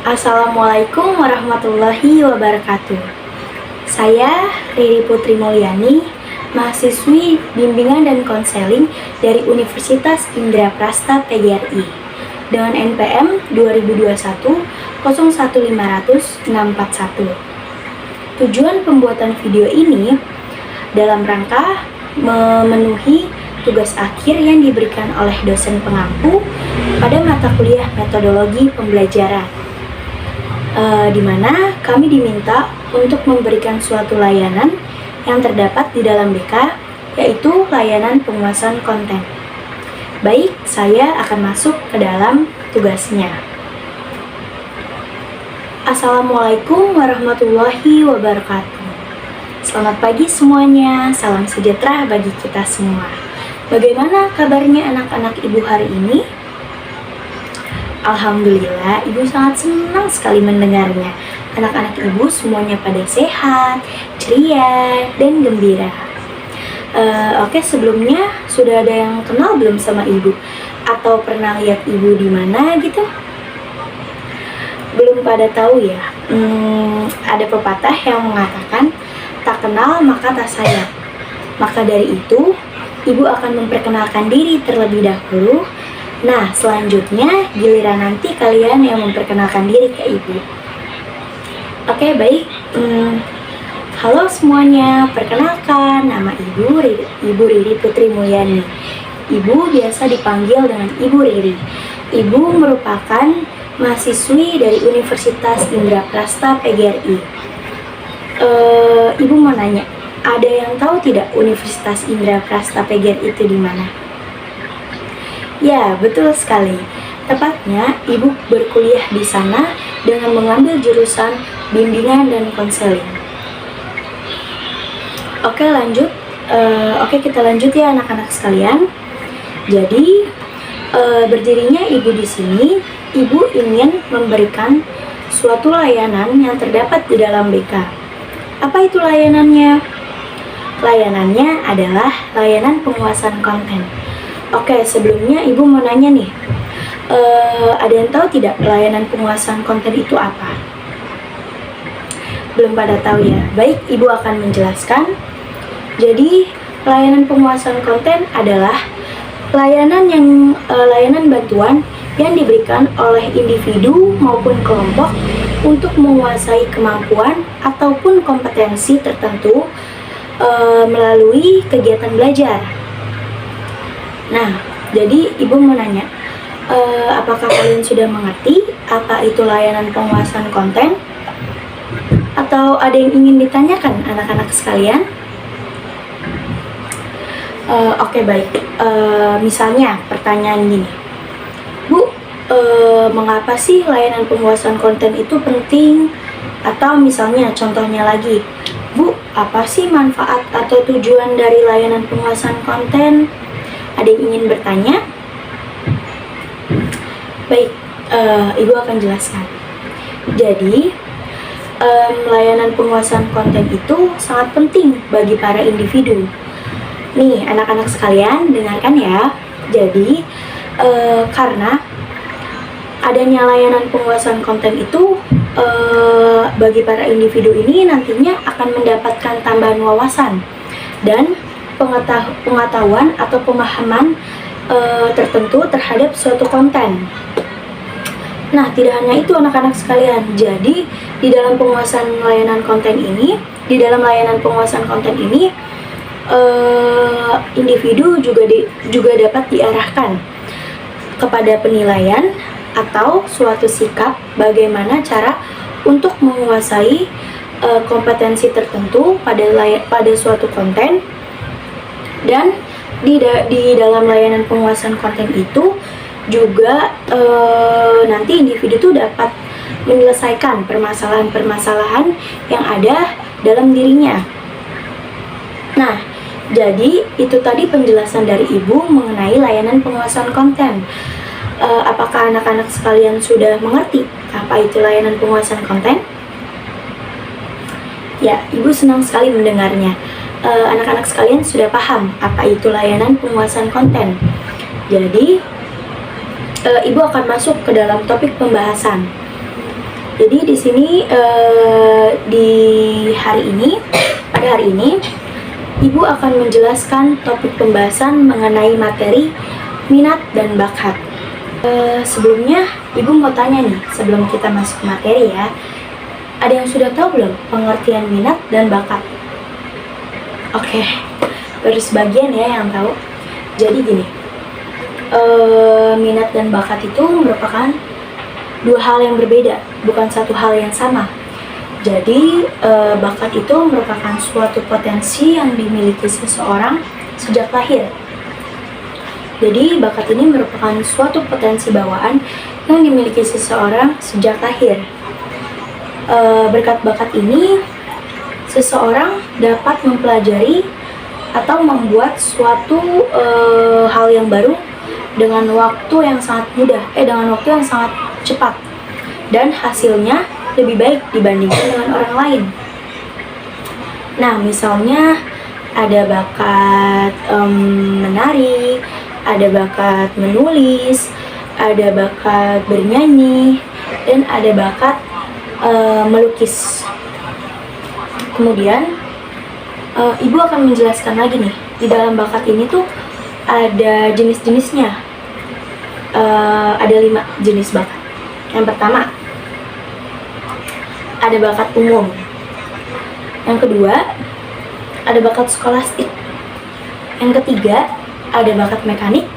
Assalamualaikum warahmatullahi wabarakatuh. Saya Riri Putri Mulyani, mahasiswi Bimbingan dan Konseling dari Universitas Indraprasta PGRI dengan NPM 2021 01500 641. Tujuan pembuatan video ini dalam rangka memenuhi tugas akhir yang diberikan oleh dosen pengampu pada mata kuliah metodologi pembelajaran, di mana kami diminta untuk memberikan suatu layanan yang terdapat di dalam BK, yaitu layanan penguasaan konten. Baik, saya akan masuk ke dalam tugasnya. Assalamualaikum warahmatullahi wabarakatuh. Selamat pagi semuanya, salam sejahtera bagi kita semua. Bagaimana kabarnya anak-anak ibu hari ini? Alhamdulillah, ibu sangat senang sekali mendengarnya. Anak-anak ibu semuanya pada sehat, ceria, dan gembira. Oke, sebelumnya sudah ada yang kenal belum sama ibu? Atau pernah lihat ibu di mana gitu? Belum pada tahu ya? Ada pepatah yang mengatakan, tak kenal maka tak sayang. Maka dari itu, ibu akan memperkenalkan diri terlebih dahulu. Nah, selanjutnya giliran nanti kalian yang memperkenalkan diri ke ibu. Oke, baik. Halo semuanya, perkenalkan nama Ibu Riri Putri Mulyani. Ibu biasa dipanggil dengan Ibu Riri. Ibu merupakan mahasiswi dari Universitas Indraprasta PGRI. Ibu mau nanya, ada yang tahu tidak Universitas Indraprasta PGRI itu di mana? Ya, betul sekali. Tepatnya, ibu berkuliah di sana dengan mengambil jurusan bimbingan dan konseling. Oke, lanjut. Kita lanjut ya anak-anak sekalian. Jadi, berdirinya ibu di sini, ibu ingin memberikan suatu layanan yang terdapat di dalam BK. Apa itu layanannya? Layanannya adalah layanan penguasaan konten. Oke, sebelumnya ibu mau nanya nih, ada yang tahu tidak layanan penguasaan konten itu apa? Belum pada tahu ya? Baik, ibu akan menjelaskan. Jadi, layanan penguasaan konten adalah layanan bantuan yang diberikan oleh individu maupun kelompok untuk menguasai kemampuan ataupun kompetensi tertentu melalui kegiatan belajar. Nah, jadi ibu mau nanya, apakah kalian sudah mengerti apa itu layanan penguasaan konten? Atau ada yang ingin ditanyakan anak-anak sekalian? Oke, baik. Misalnya pertanyaan gini, Bu, mengapa sih layanan penguasaan konten itu penting? Atau misalnya contohnya lagi, Bu, apa sih manfaat atau tujuan dari layanan penguasaan konten? Ada yang ingin bertanya? Baik, ibu akan jelaskan. Jadi, layanan penguasaan konten itu sangat penting bagi para individu. Nih, anak-anak sekalian, dengarkan ya. Jadi, karena adanya layanan penguasaan konten itu, bagi para individu ini nantinya akan mendapatkan tambahan wawasan dan pengetahuan atau pemahaman tertentu terhadap suatu konten. Nah, tidak hanya itu anak-anak sekalian. Jadi, di dalam layanan penguasaan konten ini, individu juga dapat diarahkan kepada penilaian atau suatu sikap bagaimana cara untuk menguasai kompetensi tertentu pada suatu konten. Dan di dalam layanan penguasaan konten itu juga nanti individu itu dapat menyelesaikan permasalahan-permasalahan yang ada dalam dirinya. Nah, jadi itu tadi penjelasan dari ibu mengenai layanan penguasaan konten. Apakah anak-anak sekalian sudah mengerti apa itu layanan penguasaan konten? Ya, ibu senang sekali mendengarnya. Anak-anak sekalian sudah paham apa itu layanan penguasaan konten. Jadi, ibu akan masuk ke dalam topik pembahasan. Jadi di sini pada hari ini Ibu akan menjelaskan topik pembahasan mengenai materi minat dan bakat. Sebelumnya Ibu mau tanya nih, sebelum kita masuk ke materi ya, ada yang sudah tahu belum pengertian minat dan bakat? Oke, baru sebagian ya yang tahu. Jadi gini, minat dan bakat itu merupakan dua hal yang berbeda, bukan satu hal yang sama. Jadi bakat itu merupakan suatu potensi yang dimiliki seseorang sejak lahir. Jadi bakat ini merupakan suatu potensi bawaan yang dimiliki seseorang sejak lahir. Berkat bakat ini, seseorang dapat mempelajari atau membuat suatu hal yang baru dengan waktu yang sangat cepat, dan hasilnya lebih baik dibandingkan dengan orang lain. Nah, misalnya ada bakat menari, ada bakat menulis, ada bakat bernyanyi, dan ada bakat melukis. Kemudian Ibu akan menjelaskan lagi nih, di dalam bakat ini tuh ada jenis-jenisnya. Ada 5 jenis bakat. Yang pertama, ada bakat umum. Yang kedua, ada bakat skolastik. Yang ketiga, ada bakat mekanik.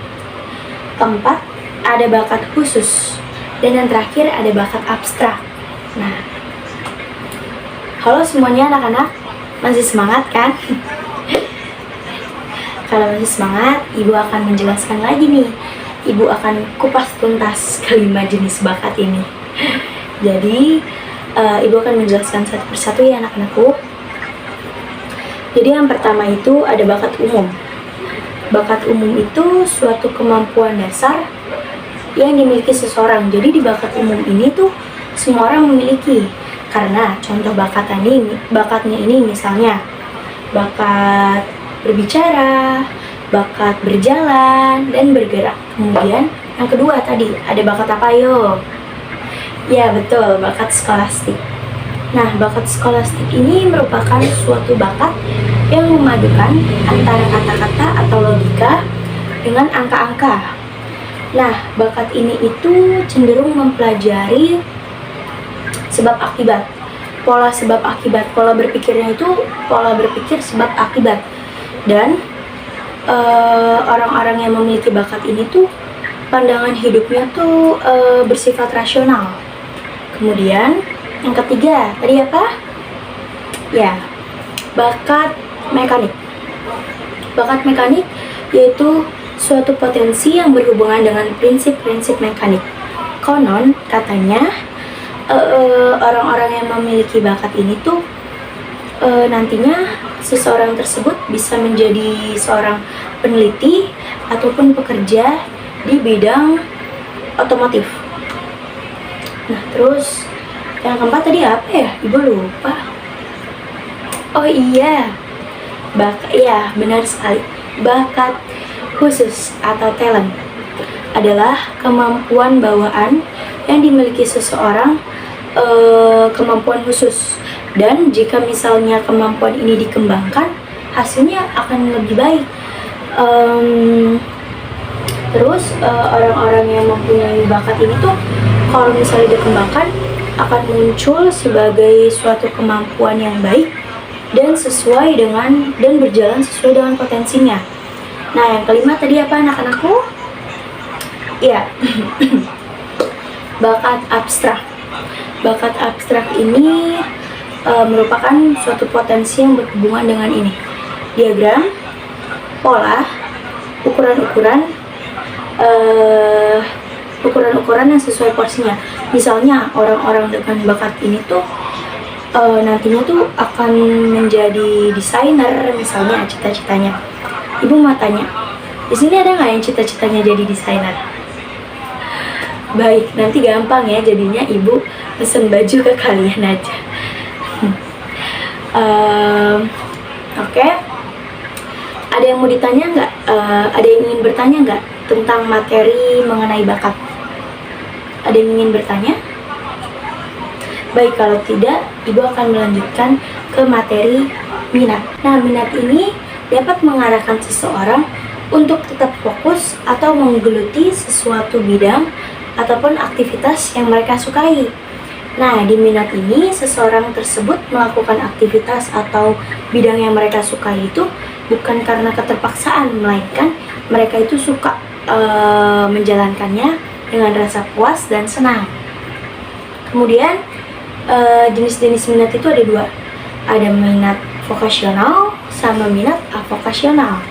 Keempat, ada bakat khusus. Dan yang terakhir, ada bakat abstrak. Nah, halo semuanya anak-anak, masih semangat kan? Kalau masih semangat, Ibu akan menjelaskan lagi nih. Ibu akan kupas tuntas kelima jenis bakat ini. Jadi, Ibu akan menjelaskan satu persatu ya anak-anakku. Jadi yang pertama itu ada bakat umum. Bakat umum itu suatu kemampuan dasar yang dimiliki seseorang. Jadi di bakat umum ini tuh semua orang memiliki. Karena contoh bakatnya ini misalnya bakat berbicara, bakat berjalan, dan bergerak. Kemudian yang kedua tadi ada bakat apa yo? Ya betul, bakat skolastik. Nah, bakat skolastik ini merupakan suatu bakat yang memadukan antara kata-kata atau logika dengan angka-angka. Nah, bakat ini itu cenderung mempelajari sebab akibat, pola sebab akibat, pola berpikirnya itu pola berpikir sebab akibat. Dan orang-orang yang memiliki bakat ini tuh pandangan hidupnya tuh bersifat rasional. Kemudian yang ketiga tadi apa? Ya, bakat mekanik. Bakat mekanik yaitu suatu potensi yang berhubungan dengan prinsip-prinsip mekanik. Konon katanya orang-orang yang memiliki bakat ini tuh nantinya seseorang tersebut bisa menjadi seorang peneliti ataupun pekerja di bidang otomotif. Nah, terus yang keempat tadi apa ya? Ibu lupa. Oh iya, ya benar sekali. Bakat khusus atau talent adalah kemampuan bawaan yang dimiliki seseorang, kemampuan khusus. Dan jika misalnya kemampuan ini dikembangkan, hasilnya akan lebih baik. Terus orang-orang yang mempunyai bakat ini tuh kalau misalnya dikembangkan akan muncul sebagai suatu kemampuan yang baik dan berjalan sesuai dengan potensinya. Nah, yang kelima tadi apa anak-anakku? Ya, bakat abstrak. Bakat abstrak ini merupakan suatu potensi yang berhubungan dengan ini: diagram, pola, ukuran-ukuran yang sesuai porsinya. Misalnya orang-orang dengan bakat ini tuh nantinya tuh akan menjadi desainer misalnya cita-citanya. Ibu mau tanya, di sini ada nggak yang cita-citanya jadi desainer? Baik, nanti gampang ya jadinya ibu pesen baju ke kalian aja. Oke. Ada yang mau ditanya nggak? Ada yang ingin bertanya nggak tentang materi mengenai bakat? Ada yang ingin bertanya? Baik, kalau tidak, Ibu akan melanjutkan ke materi minat. Nah, minat ini dapat mengarahkan seseorang untuk tetap fokus atau menggeluti sesuatu bidang ataupun aktivitas yang mereka sukai. Nah, di minat ini, seseorang tersebut melakukan aktivitas atau bidang yang mereka sukai itu bukan karena keterpaksaan, melainkan mereka itu suka menjalankannya dengan rasa puas dan senang. Kemudian, jenis-jenis minat itu ada dua. Ada minat vokasional sama minat avokasional.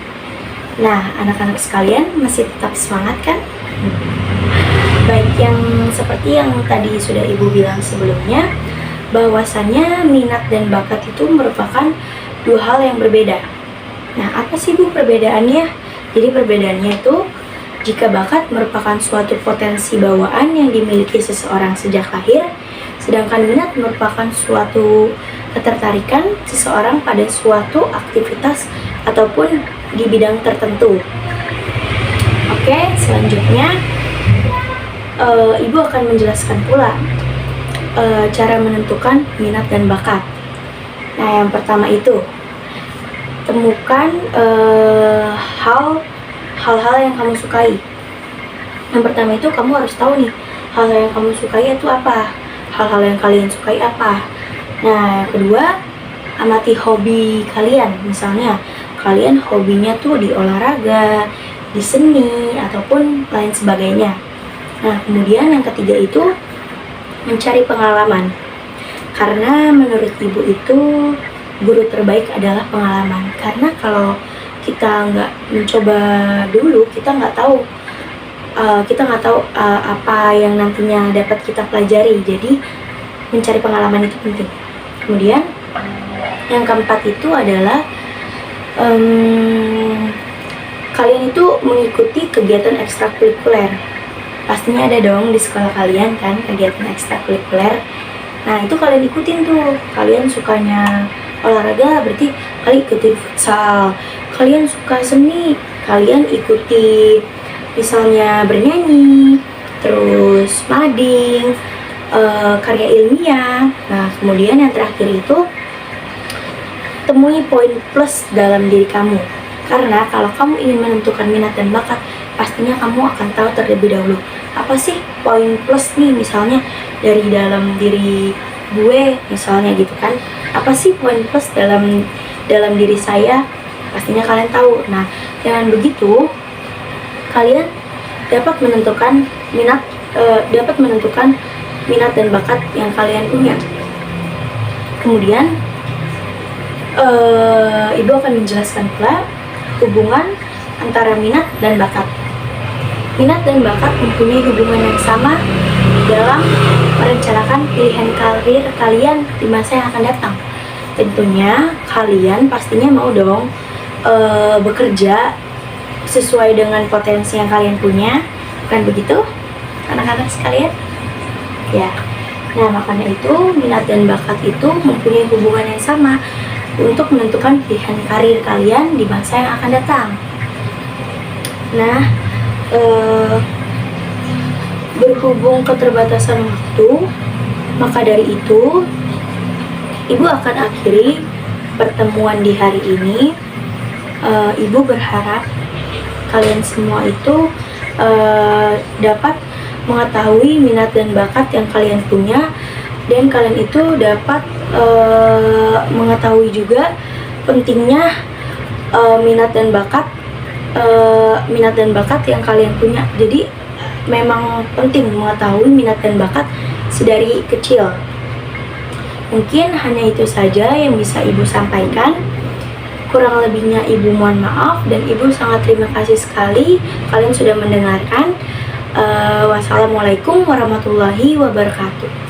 Nah, anak-anak sekalian masih tetap semangat kan? Baik, yang seperti yang tadi sudah Ibu bilang sebelumnya, bahwasannya minat dan bakat itu merupakan dua hal yang berbeda. Nah, apa sih Bu perbedaannya? Jadi perbedaannya itu, jika bakat merupakan suatu potensi bawaan yang dimiliki seseorang sejak lahir, sedangkan minat merupakan suatu ketertarikan seseorang pada suatu aktivitas ataupun di bidang tertentu. Oke, selanjutnya Ibu akan menjelaskan pula cara menentukan minat dan bakat. Nah, yang pertama itu, temukan hal-hal yang kamu sukai. Yang pertama itu, kamu harus tahu nih, hal-hal yang kamu sukai itu apa, hal-hal yang kalian sukai apa. Nah, yang kedua, amati hobi kalian. Misalnya, kalian hobinya tuh di olahraga, di seni, ataupun lain sebagainya. Nah, kemudian yang ketiga itu, mencari pengalaman. Karena menurut Ibu itu, guru terbaik adalah pengalaman. Karena kalau kita nggak mencoba dulu, kita nggak tahu apa yang nantinya dapat kita pelajari. Jadi mencari pengalaman itu penting. Kemudian yang keempat itu adalah kalian itu mengikuti kegiatan ekstrakurikuler. Pastinya ada dong di sekolah kalian kan kegiatan ekstrakurikuler. Nah, itu kalian ikutin tuh. Kalian sukanya olahraga, berarti kalian ikutin futsal. Kalian suka seni, kalian ikuti misalnya bernyanyi, terus mading, karya ilmiah. Nah, kemudian yang terakhir itu, temui poin plus dalam diri kamu. Karena kalau kamu ingin menentukan minat dan bakat, pastinya kamu akan tahu terlebih dahulu apa sih poin plus nih, misalnya dari dalam diri gue misalnya gitu kan, apa sih poin plus dalam diri saya, pastinya kalian tahu. Nah, dengan begitu kalian dapat menentukan minat dan bakat yang kalian punya. Kemudian Ibu akan menjelaskan pula hubungan antara minat dan bakat. Minat dan bakat mempunyai hubungan yang sama dalam merencanakan pilihan karir kalian di masa yang akan datang. Tentunya kalian pastinya mau dong bekerja sesuai dengan potensi yang kalian punya, kan begitu anak-anak sekalian? Ya. Nah, makanya itu minat dan bakat itu mempunyai hubungan yang sama untuk menentukan pilihan karir kalian di masa yang akan datang. Nah, berhubung keterbatasan waktu, maka dari itu Ibu akan akhiri pertemuan di hari ini. Ibu berharap kalian semua itu dapat mengetahui minat dan bakat yang kalian punya, dan kalian itu dapat mengetahui juga pentingnya minat dan bakat yang kalian punya. Jadi memang penting mengetahui minat dan bakat sedari kecil. Mungkin hanya itu saja yang bisa Ibu sampaikan. Kurang lebihnya Ibu mohon maaf, dan Ibu sangat terima kasih sekali kalian sudah mendengarkan. Wassalamualaikum warahmatullahi wabarakatuh.